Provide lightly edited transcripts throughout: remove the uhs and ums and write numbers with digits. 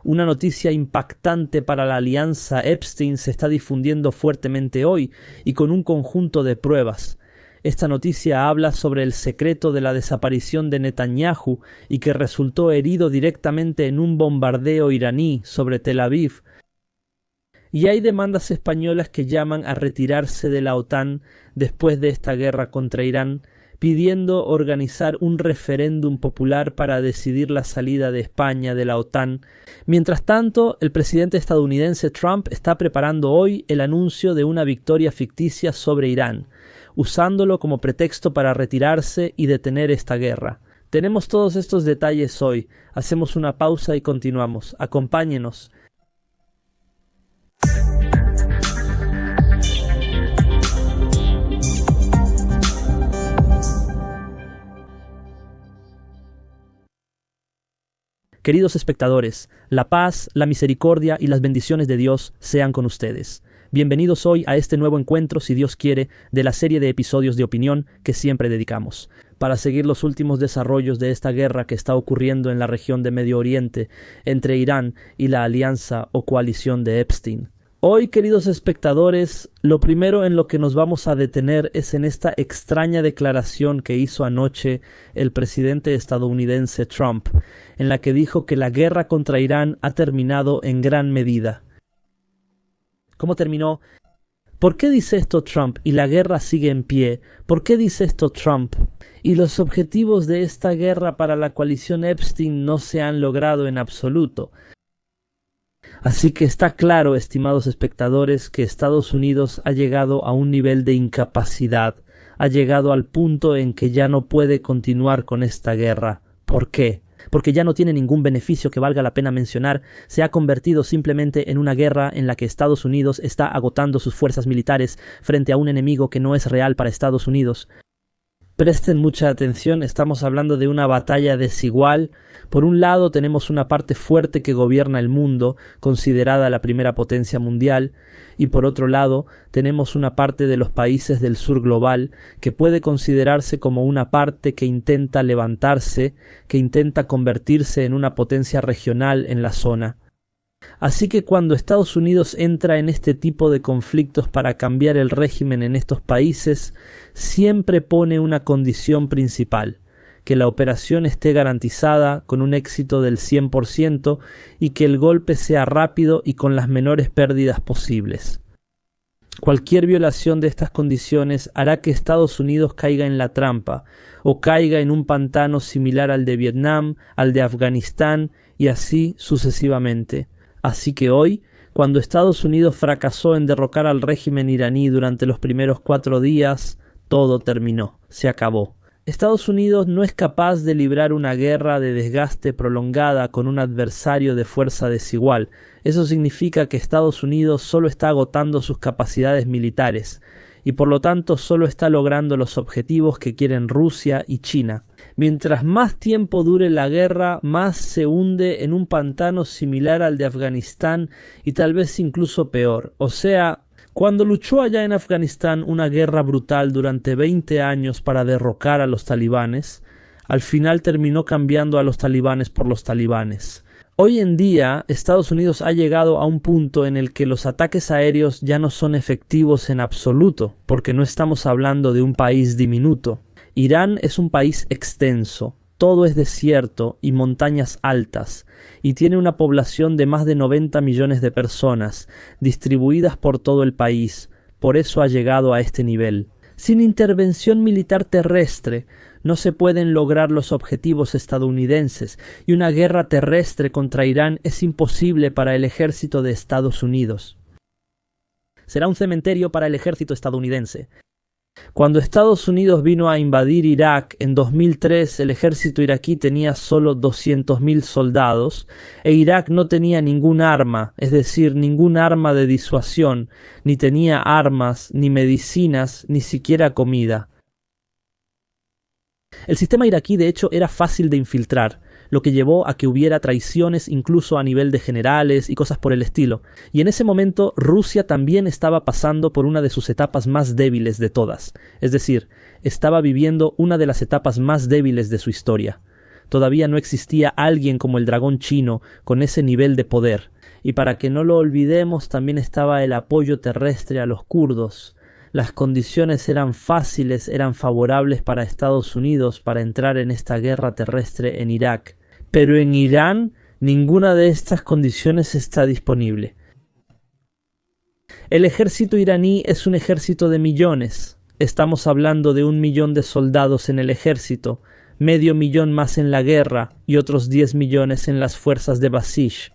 Una noticia impactante para la alianza Epstein se está difundiendo fuertemente hoy y con un conjunto de pruebas. Esta noticia habla sobre el secreto de la desaparición de Netanyahu y que resultó herido directamente en un bombardeo iraní sobre Tel Aviv. Y hay demandas españolas que llaman a retirarse de la OTAN después de esta guerra contra Irán, pidiendo organizar un referéndum popular para decidir la salida de España de la OTAN. Mientras tanto, el presidente estadounidense Trump está preparando hoy el anuncio de una victoria ficticia sobre Irán, usándolo como pretexto para retirarse y detener esta guerra. Tenemos todos estos detalles hoy. Hacemos una pausa y continuamos. Acompáñenos. Queridos espectadores, la paz, la misericordia y las bendiciones de Dios sean con ustedes. Bienvenidos hoy a este nuevo encuentro, si Dios quiere, de la serie de episodios de opinión que siempre dedicamos, para seguir los últimos desarrollos de esta guerra que está ocurriendo en la región de Medio Oriente entre Irán y la alianza o coalición de Epstein. Hoy, queridos espectadores, lo primero en lo que nos vamos a detener es en esta extraña declaración que hizo anoche el presidente estadounidense Trump, en la que dijo que la guerra contra Irán ha terminado en gran medida. ¿Cómo terminó? ¿Por qué dice esto Trump y la guerra sigue en pie? ¿Por qué dice esto Trump? Y los objetivos de esta guerra para la coalición Epstein no se han logrado en absoluto. Así que está claro, estimados espectadores, que Estados Unidos ha llegado a un nivel de incapacidad, ha llegado al punto en que ya no puede continuar con esta guerra. ¿Por qué? Porque ya no tiene ningún beneficio que valga la pena mencionar, se ha convertido simplemente en una guerra en la que Estados Unidos está agotando sus fuerzas militares frente a un enemigo que no es real para Estados Unidos. Presten mucha atención, estamos hablando de una batalla desigual. Por un lado tenemos una parte fuerte que gobierna el mundo, considerada la primera potencia mundial, y por otro lado tenemos una parte de los países del sur global que puede considerarse como una parte que intenta levantarse, que intenta convertirse en una potencia regional en la zona. Así que cuando Estados Unidos entra en este tipo de conflictos para cambiar el régimen en estos países, siempre pone una condición principal: que la operación esté garantizada con un éxito del 100% y que el golpe sea rápido y con las menores pérdidas posibles. Cualquier violación de estas condiciones hará que Estados Unidos caiga en la trampa, o caiga en un pantano similar al de Vietnam, al de Afganistán y así sucesivamente. Así que hoy, cuando Estados Unidos fracasó en derrocar al régimen iraní durante los primeros 4 días, todo terminó, se acabó. Estados Unidos no es capaz de librar una guerra de desgaste prolongada con un adversario de fuerza desigual. Eso significa que Estados Unidos solo está agotando sus capacidades militares y por lo tanto solo está logrando los objetivos que quieren Rusia y China. Mientras más tiempo dure la guerra, más se hunde en un pantano similar al de Afganistán y tal vez incluso peor. O sea, cuando luchó allá en Afganistán una guerra brutal durante 20 años para derrocar a los talibanes, al final terminó cambiando a los talibanes por los talibanes. Hoy en día, Estados Unidos ha llegado a un punto en el que los ataques aéreos ya no son efectivos en absoluto, porque no estamos hablando de un país diminuto. Irán es un país extenso, todo es desierto y montañas altas, y tiene una población de más de 90 millones de personas, distribuidas por todo el país. Por eso ha llegado a este nivel. Sin intervención militar terrestre, no se pueden lograr los objetivos estadounidenses, y una guerra terrestre contra Irán es imposible para el ejército de Estados Unidos. Será un cementerio para el ejército estadounidense. Cuando Estados Unidos vino a invadir Irak en 2003, el ejército iraquí tenía solo 200.000 soldados e Irak no tenía ningún arma, es decir, ningún arma de disuasión, ni tenía armas, ni medicinas, ni siquiera comida. El sistema iraquí de hecho era fácil de infiltrar, lo que llevó a que hubiera traiciones incluso a nivel de generales y cosas por el estilo. Y en ese momento Rusia también estaba pasando por una de sus etapas más débiles de todas. Es decir, estaba viviendo una de las etapas más débiles de su historia. todavía no existía alguien como el dragón chino con ese nivel de poder. Y para que no lo olvidemos, también estaba el apoyo terrestre a los kurdos. Las condiciones eran fáciles, eran favorables para Estados Unidos para entrar en esta guerra terrestre en Irak. Pero en Irán ninguna de estas condiciones está disponible. El ejército iraní es un ejército de millones. Estamos hablando de 1 millón de soldados en el ejército, 500.000 más en la guerra y otros 10 millones en las fuerzas de Basij.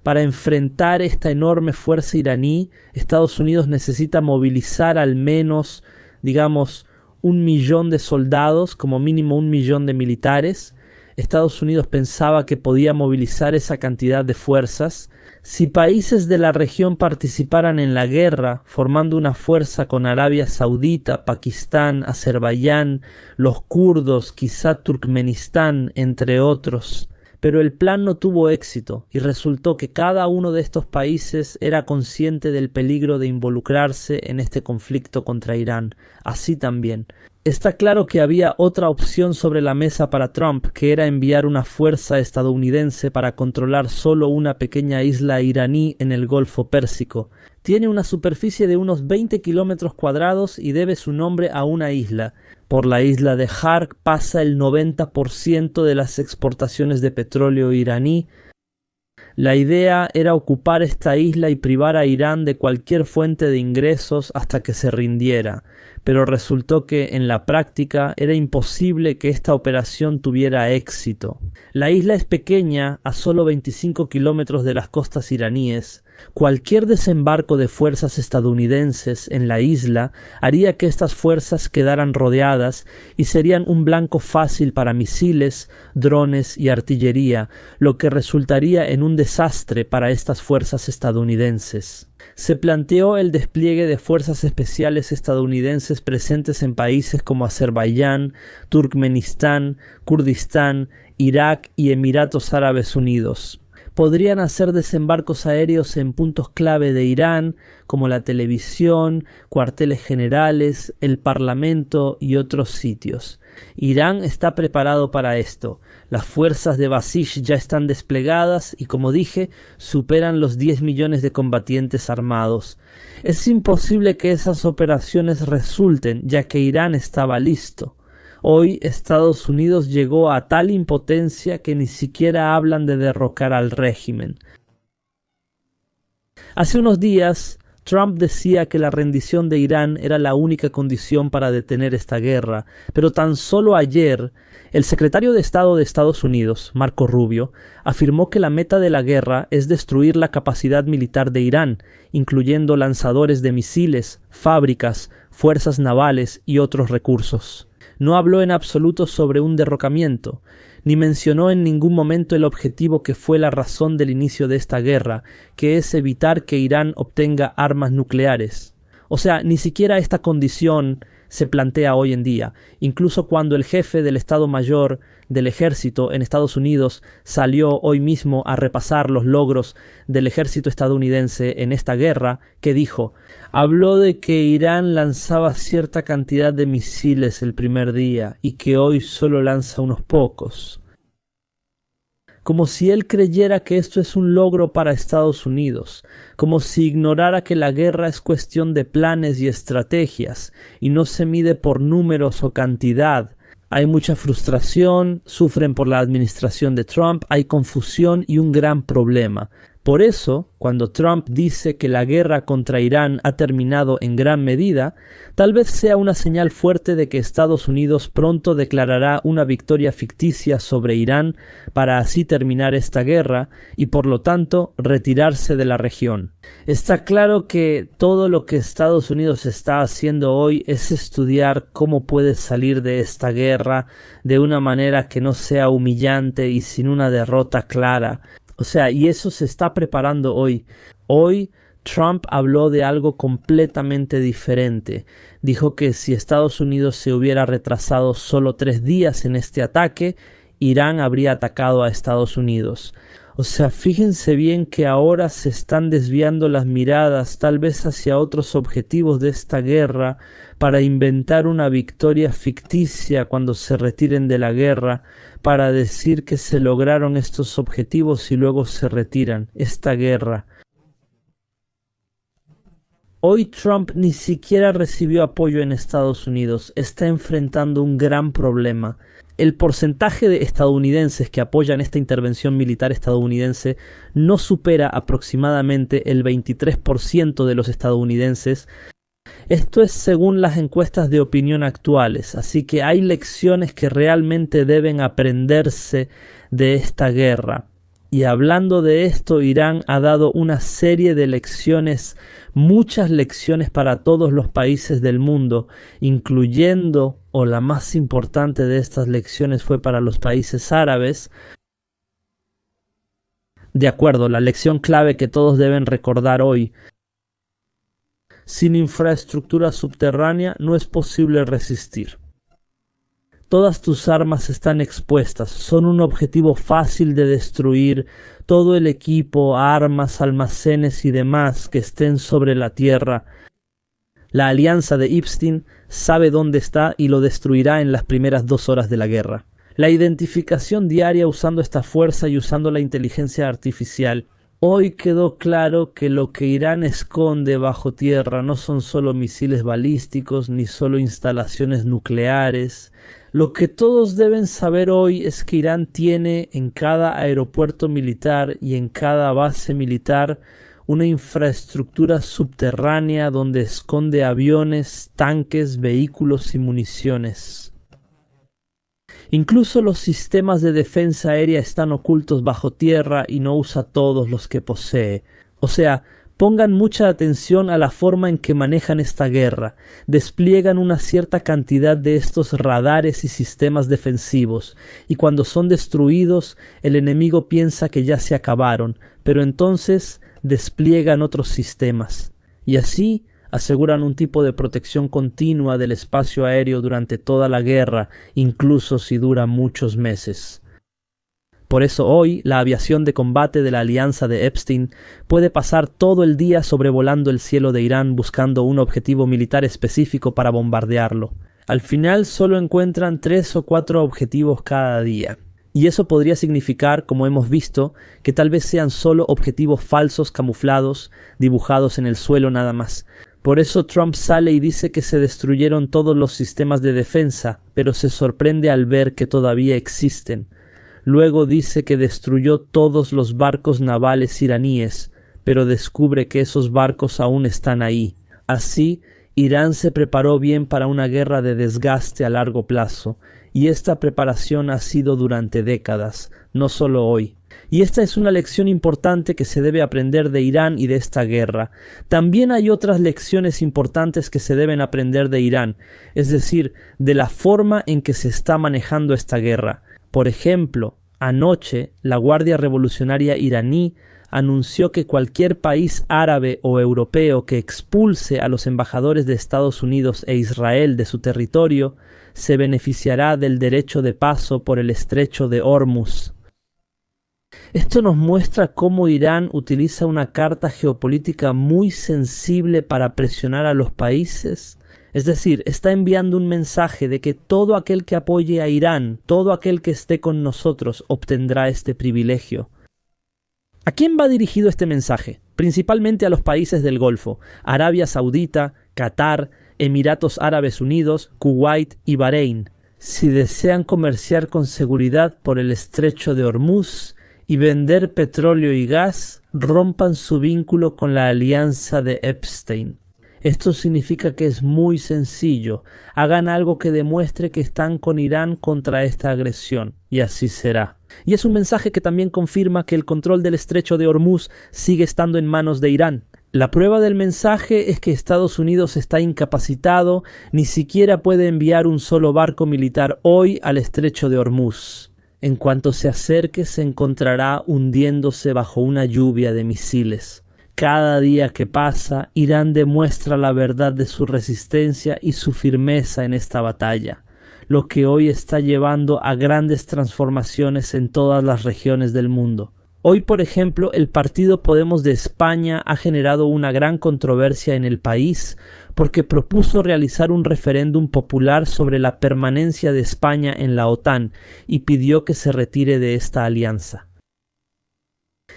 Para enfrentar esta enorme fuerza iraní, Estados Unidos necesita movilizar al menos, 1 millón de soldados, como mínimo 1 millón de militares. Estados Unidos pensaba que podía movilizar esa cantidad de fuerzas. Si países de la región participaran en la guerra, formando una fuerza con Arabia Saudita, Pakistán, Azerbaiyán, los kurdos, quizá Turkmenistán, entre otros. Pero el plan no tuvo éxito y resultó que cada uno de estos países era consciente del peligro de involucrarse en este conflicto contra Irán. Así también. Está claro que había otra opción sobre la mesa para Trump, que era enviar una fuerza estadounidense para controlar solo una pequeña isla iraní en el Golfo Pérsico. Tiene una superficie de unos 20 kilómetros cuadrados y debe su nombre a una isla. Por la isla de Hark pasa el 90% de las exportaciones de petróleo iraní. La idea era ocupar esta isla y privar a Irán de cualquier fuente de ingresos hasta que se rindiera, pero resultó que en la práctica era imposible que esta operación tuviera éxito. La isla es pequeña, a solo 25 kilómetros de las costas iraníes. Cualquier desembarco de fuerzas estadounidenses en la isla haría que estas fuerzas quedaran rodeadas y serían un blanco fácil para misiles, drones y artillería, lo que resultaría en un desastre para estas fuerzas estadounidenses. Se planteó el despliegue de fuerzas especiales estadounidenses presentes en países como Azerbaiyán, Turkmenistán, Kurdistán, Irak y Emiratos Árabes Unidos. Podrían hacer desembarcos aéreos en puntos clave de Irán, como la televisión, cuarteles generales, el parlamento y otros sitios. Irán está preparado para esto. Las fuerzas de Basij ya están desplegadas y, como dije, superan los 10 millones de combatientes armados. Es imposible que esas operaciones resulten, ya que Irán estaba listo. Hoy Estados Unidos llegó a tal impotencia que ni siquiera hablan de derrocar al régimen. Hace unos días, Trump decía que la rendición de Irán era la única condición para detener esta guerra, pero tan solo ayer, el secretario de Estado de Estados Unidos, Marco Rubio, afirmó que la meta de la guerra es destruir la capacidad militar de Irán, incluyendo lanzadores de misiles, fábricas, fuerzas navales y otros recursos. No habló en absoluto sobre un derrocamiento, ni mencionó en ningún momento el objetivo que fue la razón del inicio de esta guerra, que es evitar que Irán obtenga armas nucleares. O sea, ni siquiera esta condición se plantea hoy en día. Incluso cuando el jefe del Estado Mayor del Ejército en Estados Unidos salió hoy mismo a repasar los logros del ejército estadounidense en esta guerra, ¿qué dijo? Habló de que Irán lanzaba cierta cantidad de misiles el primer día y que hoy solo lanza unos pocos. Como si él creyera que esto es un logro para Estados Unidos, como si ignorara que la guerra es cuestión de planes y estrategias, y no se mide por números o cantidad. Hay mucha frustración, sufren por la administración de Trump, hay confusión y un gran problema. Por eso, cuando Trump dice que la guerra contra Irán ha terminado en gran medida, tal vez sea una señal fuerte de que Estados Unidos pronto declarará una victoria ficticia sobre Irán para así terminar esta guerra y por lo tanto retirarse de la región. Está claro que todo lo que Estados Unidos está haciendo hoy es estudiar cómo puede salir de esta guerra de una manera que no sea humillante y sin una derrota clara. O sea, y eso se está preparando hoy. Hoy Trump habló de algo completamente diferente. Dijo que si Estados Unidos se hubiera retrasado solo 3 días en este ataque, Irán habría atacado a Estados Unidos. O sea, fíjense bien que ahora se están desviando las miradas tal vez hacia otros objetivos de esta guerra para inventar una victoria ficticia cuando se retiren de la guerra, para decir que se lograron estos objetivos y luego se retiran. Esta guerra. Hoy Trump ni siquiera recibió apoyo en Estados Unidos. Está enfrentando un gran problema. El porcentaje de estadounidenses que apoyan esta intervención militar estadounidense no supera aproximadamente el 23% de los estadounidenses. Esto es según las encuestas de opinión actuales, así que hay lecciones que realmente deben aprenderse de esta guerra. Y hablando de esto, Irán ha dado una serie de lecciones, muchas lecciones para todos los países del mundo, incluyendo, o la más importante de estas lecciones fue para los países árabes. De acuerdo, la lección clave que todos deben recordar hoy: sin infraestructura subterránea no es posible resistir. Todas tus armas están expuestas, son un objetivo fácil de destruir. Todo el equipo, armas, almacenes y demás que estén sobre la tierra. La alianza de Epstein sabe dónde está y lo destruirá en las primeras 2 horas de la guerra. La identificación diaria usando esta fuerza y usando la inteligencia artificial. Hoy quedó claro que lo que Irán esconde bajo tierra no son solo misiles balísticos ni solo instalaciones nucleares. Lo que todos deben saber hoy es que Irán tiene en cada aeropuerto militar y en cada base militar una infraestructura subterránea donde esconde aviones, tanques, vehículos y municiones. Incluso los sistemas de defensa aérea están ocultos bajo tierra y no usa todos los que posee. O sea, pongan mucha atención a la forma en que manejan esta guerra. Despliegan una cierta cantidad de estos radares y sistemas defensivos, y cuando son destruidos, el enemigo piensa que ya se acabaron, pero entonces despliegan otros sistemas. Y así aseguran un tipo de protección continua del espacio aéreo durante toda la guerra, incluso si dura muchos meses. Por eso hoy la aviación de combate de la alianza de Epstein puede pasar todo el día sobrevolando el cielo de Irán buscando un objetivo militar específico para bombardearlo. Al final solo encuentran 3 o 4 objetivos cada día. Y eso podría significar, como hemos visto, que tal vez sean solo objetivos falsos camuflados, dibujados en el suelo nada más. Por eso Trump sale y dice que se destruyeron todos los sistemas de defensa, pero se sorprende al ver que todavía existen. Luego dice que destruyó todos los barcos navales iraníes, pero descubre que esos barcos aún están ahí. Así, Irán se preparó bien para una guerra de desgaste a largo plazo, y esta preparación ha sido durante décadas, no solo hoy. Y esta es una lección importante que se debe aprender de Irán y de esta guerra. También hay otras lecciones importantes que se deben aprender de Irán, es decir, de la forma en que se está manejando esta guerra. Por ejemplo, anoche la Guardia Revolucionaria iraní anunció que cualquier país árabe o europeo que expulse a los embajadores de Estados Unidos e Israel de su territorio se beneficiará del derecho de paso por el estrecho de Hormuz. Esto nos muestra cómo Irán utiliza una carta geopolítica muy sensible para presionar a los países. Es decir, está enviando un mensaje de que todo aquel que apoye a Irán, todo aquel que esté con nosotros, obtendrá este privilegio. ¿A quién va dirigido este mensaje? Principalmente a los países del Golfo, Arabia Saudita, Qatar, Emiratos Árabes Unidos, Kuwait y Bahrein. Si desean comerciar con seguridad por el estrecho de Hormuz y vender petróleo y gas, rompan su vínculo con la alianza de Epstein. Esto significa que es muy sencillo. Hagan algo que demuestre que están con Irán contra esta agresión, y así será. Y es un mensaje que también confirma que el control del estrecho de Hormuz sigue estando en manos de Irán. La prueba del mensaje es que Estados Unidos está incapacitado, ni siquiera puede enviar un solo barco militar hoy al estrecho de Hormuz. En cuanto se acerque, se encontrará hundiéndose bajo una lluvia de misiles. Cada día que pasa, Irán demuestra la verdad de su resistencia y su firmeza en esta batalla. lo que hoy está llevando a grandes transformaciones en todas las regiones del mundo. Hoy, por ejemplo, el partido Podemos de España ha generado una gran controversia en el país porque propuso realizar un referéndum popular sobre la permanencia de España en la OTAN y pidió que se retire de esta alianza.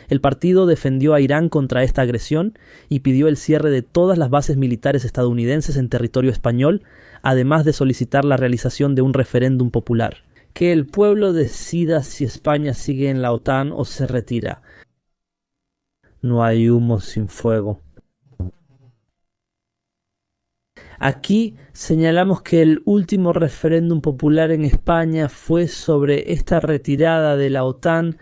El partido defendió a Irán contra esta agresión y pidió el cierre de todas las bases militares estadounidenses en territorio español, además de solicitar la realización de un referéndum popular. Que el pueblo decida si España sigue en la OTAN o se retira. No hay humo sin fuego. Aquí señalamos que el último referéndum popular en España fue sobre esta retirada de la OTAN.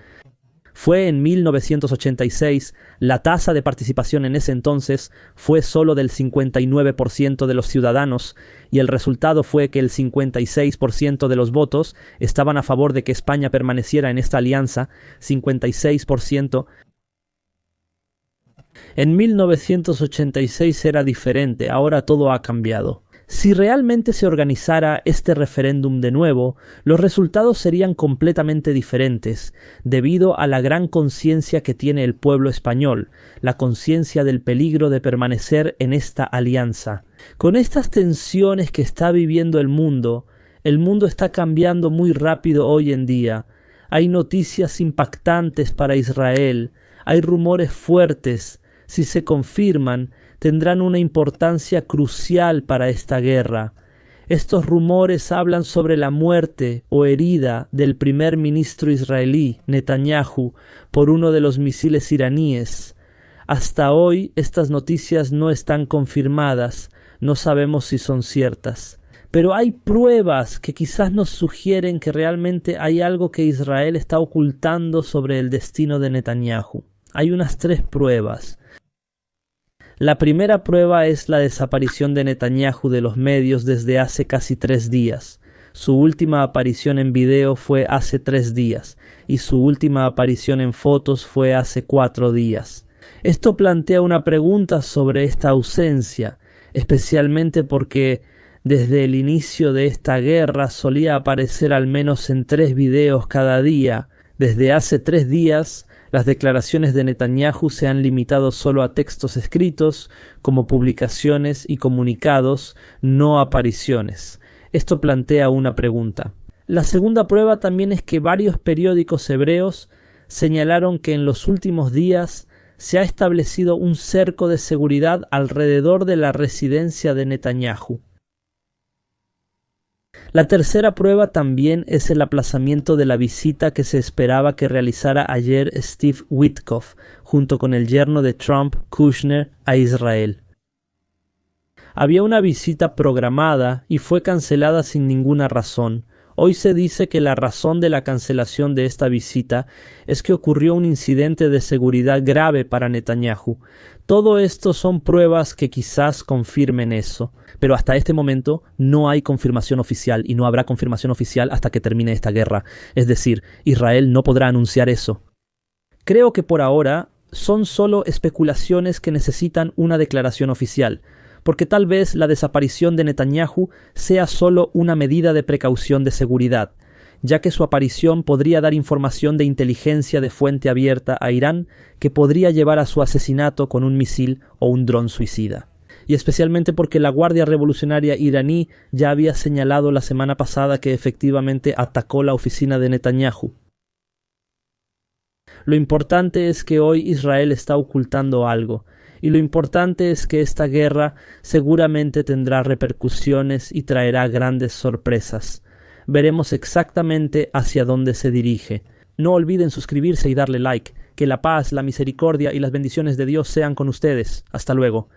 Fue en 1986, la tasa de participación en ese entonces fue solo del 59% de los ciudadanos y el resultado fue que el 56% de los votos estaban a favor de que España permaneciera en esta alianza, 56%. En 1986 era diferente, ahora todo ha cambiado. Si realmente se organizara este referéndum de nuevo, los resultados serían completamente diferentes, debido a la gran conciencia que tiene el pueblo español, la conciencia del peligro de permanecer en esta alianza. Con estas tensiones que está viviendo el mundo está cambiando muy rápido hoy en día. Hay noticias impactantes para Israel, hay rumores fuertes. Si se confirman, tendrán una importancia crucial para esta guerra. Estos rumores hablan sobre la muerte o herida del primer ministro israelí, Netanyahu, por uno de los misiles iraníes. Hasta hoy estas noticias no están confirmadas, no sabemos si son ciertas. Pero hay pruebas que quizás nos sugieren que realmente hay algo que Israel está ocultando sobre el destino de Netanyahu. Hay unas 3 pruebas. La primera prueba es la desaparición de Netanyahu de los medios desde hace casi 3 días. Su última aparición en video fue hace 3 días y su última aparición en fotos fue hace 4 días. Esto plantea una pregunta sobre esta ausencia, especialmente porque desde el inicio de esta guerra solía aparecer al menos en 3 videos cada día. Desde hace 3 días, las declaraciones de Netanyahu se han limitado solo a textos escritos, como publicaciones y comunicados, no apariciones. Esto plantea una pregunta. La segunda prueba también es que varios periódicos hebreos señalaron que en los últimos días se ha establecido un cerco de seguridad alrededor de la residencia de Netanyahu. La tercera prueba también es el aplazamiento de la visita que se esperaba que realizara ayer Steve Witkoff, junto con el yerno de Trump, Kushner, a Israel. Había una visita programada y fue cancelada sin ninguna razón. Hoy se dice que la razón de la cancelación de esta visita es que ocurrió un incidente de seguridad grave para Netanyahu. Todo esto son pruebas que quizás confirmen eso, pero hasta este momento no hay confirmación oficial y no habrá confirmación oficial hasta que termine esta guerra. Es decir, Israel no podrá anunciar eso. Creo que por ahora son solo especulaciones que necesitan una declaración oficial, porque tal vez la desaparición de Netanyahu sea solo una medida de precaución de seguridad, ya que su aparición podría dar información de inteligencia de fuente abierta a Irán que podría llevar a su asesinato con un misil o un dron suicida. Y especialmente porque la Guardia Revolucionaria iraní ya había señalado la semana pasada que efectivamente atacó la oficina de Netanyahu. Lo importante es que hoy Israel está ocultando algo, y lo importante es que esta guerra seguramente tendrá repercusiones y traerá grandes sorpresas. Veremos exactamente hacia dónde se dirige. No olviden suscribirse y darle like. Que la paz, la misericordia y las bendiciones de Dios sean con ustedes. Hasta luego.